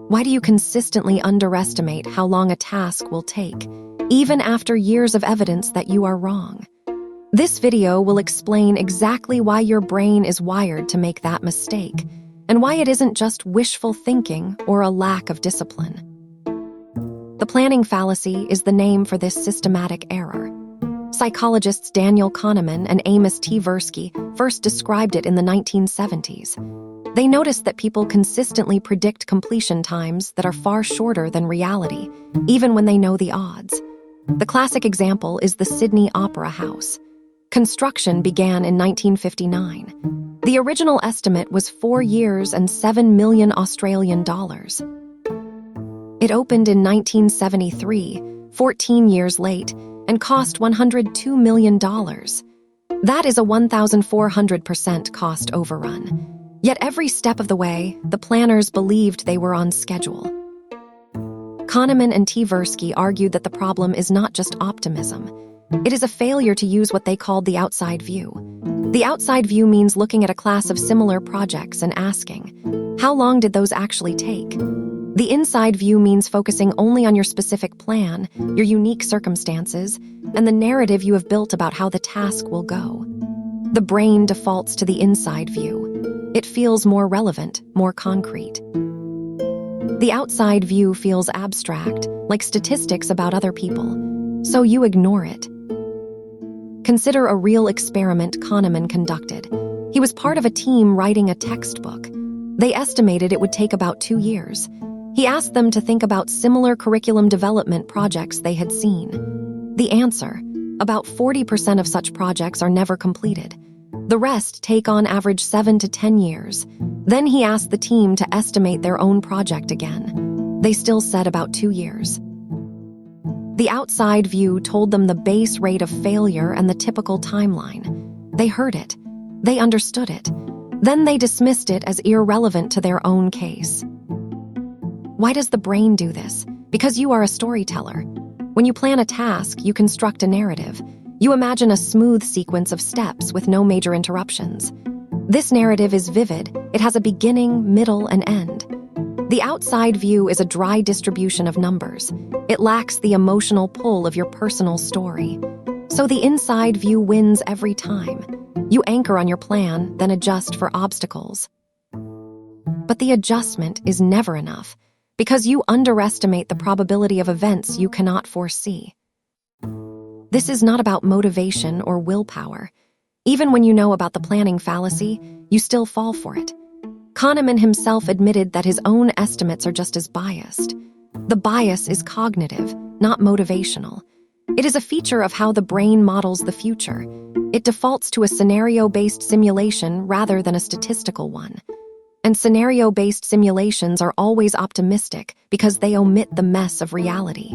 Why do you consistently underestimate how long a task will take, even after years of evidence that you are wrong? This video will explain exactly why your brain is wired to make that mistake, and why it isn't just wishful thinking or a lack of discipline. The planning fallacy is the name for this systematic error. Psychologists Daniel Kahneman and Amos Tversky first described it in the 1970s. They noticed that people consistently predict completion times that are far shorter than reality, even when they know the odds. The classic example is the Sydney Opera House. Construction began in 1959. The original estimate was 4 years and $7 million Australian dollars. It opened in 1973, 14 years late, and cost $102 million. That is a 1,400% cost overrun. Yet every step of the way, the planners believed they were on schedule. Kahneman and Tversky argued that the problem is not just optimism. It is a failure to use what they called the outside view. The outside view means looking at a class of similar projects and asking, how long did those actually take? The inside view means focusing only on your specific plan, your unique circumstances, and the narrative you have built about how the task will go. The brain defaults to the inside view. It feels more relevant, more concrete. The outside view feels abstract, like statistics about other people, so you ignore it. Consider a real experiment Kahneman conducted. He was part of a team writing a textbook. They estimated it would take about 2 years. He asked them to think about similar curriculum development projects they had seen. The answer: about 40% of such projects are never completed. The rest take on average 7 to 10 years. Then he asked the team to estimate their own project again. They still said about 2 years. The outside view told them the base rate of failure and the typical timeline. They heard it. They understood it. Then they dismissed it as irrelevant to their own case. Why does the brain do this? Because you are a storyteller. When you plan a task, you construct a narrative. You imagine a smooth sequence of steps with no major interruptions. This narrative is vivid. It has a beginning, middle, and end. The outside view is a dry distribution of numbers. It lacks the emotional pull of your personal story. So the inside view wins every time. You anchor on your plan, then adjust for obstacles. But the adjustment is never enough, because you underestimate the probability of events you cannot foresee. This is not about motivation or willpower. Even when you know about the planning fallacy, you still fall for it. Kahneman himself admitted that his own estimates are just as biased. The bias is cognitive, not motivational. It is a feature of how the brain models the future. It defaults to a scenario-based simulation rather than a statistical one. And scenario-based simulations are always optimistic because they omit the mess of reality.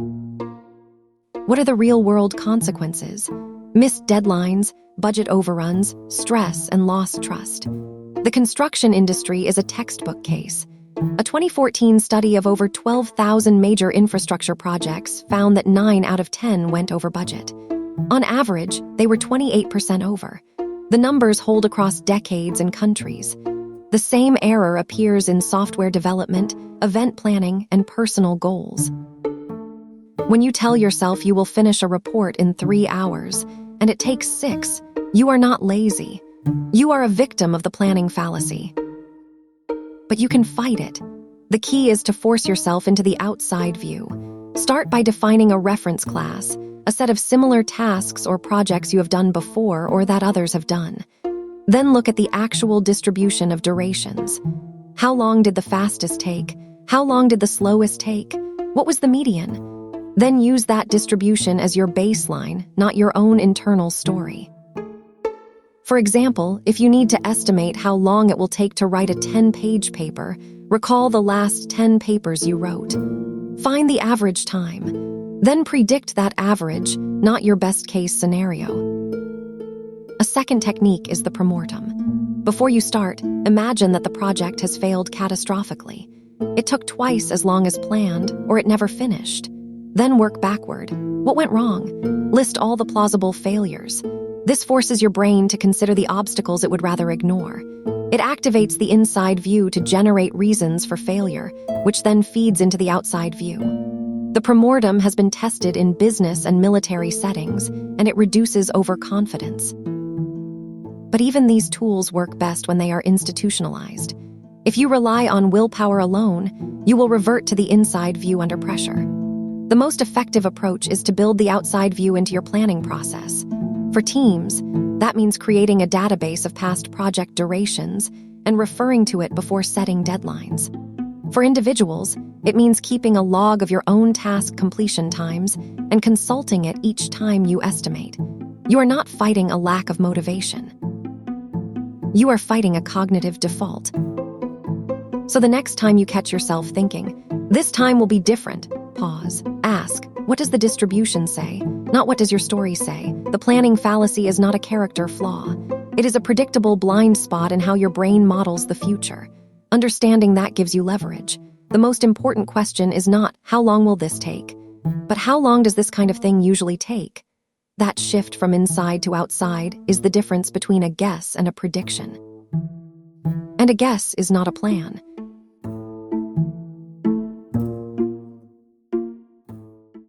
What are the real-world consequences? Missed deadlines, budget overruns, stress, and lost trust. The construction industry is a textbook case. A 2014 study of over 12,000 major infrastructure projects found that 9 out of 10 went over budget. On average, they were 28% over. The numbers hold across decades and countries. The same error appears in software development, event planning, and personal goals. When you tell yourself you will finish a report in 3 hours, and it takes 6, you are not lazy. You are a victim of the planning fallacy. But you can fight it. The key is to force yourself into the outside view. Start by defining a reference class, a set of similar tasks or projects you have done before or that others have done. Then look at the actual distribution of durations. How long did the fastest take? How long did the slowest take? What was the median? Then use that distribution as your baseline, not your own internal story. For example, if you need to estimate how long it will take to write a 10-page paper, recall the last 10 papers you wrote. Find the average time. Then predict that average, not your best-case scenario. A second technique is the premortem. Before you start, imagine that the project has failed catastrophically. It took twice as long as planned, or it never finished. Then work backward. What went wrong? List all the plausible failures. This forces your brain to consider the obstacles it would rather ignore. It activates the inside view to generate reasons for failure, which then feeds into the outside view. The premortem has been tested in business and military settings, and it reduces overconfidence. But even these tools work best when they are institutionalized. If you rely on willpower alone, you will revert to the inside view under pressure. The most effective approach is to build the outside view into your planning process. For teams, that means creating a database of past project durations and referring to it before setting deadlines. For individuals, it means keeping a log of your own task completion times and consulting it each time you estimate. You are not fighting a lack of motivation. You are fighting a cognitive default. So the next time you catch yourself thinking, "This time will be different," pause. Ask, what does the distribution say? Not what does your story say. The planning fallacy is not a character flaw. It is a predictable blind spot in how your brain models the future. Understanding that gives you leverage. The most important question is not, how long will this take? But how long does this kind of thing usually take? That shift from inside to outside is the difference between a guess and a prediction. And a guess is not a plan.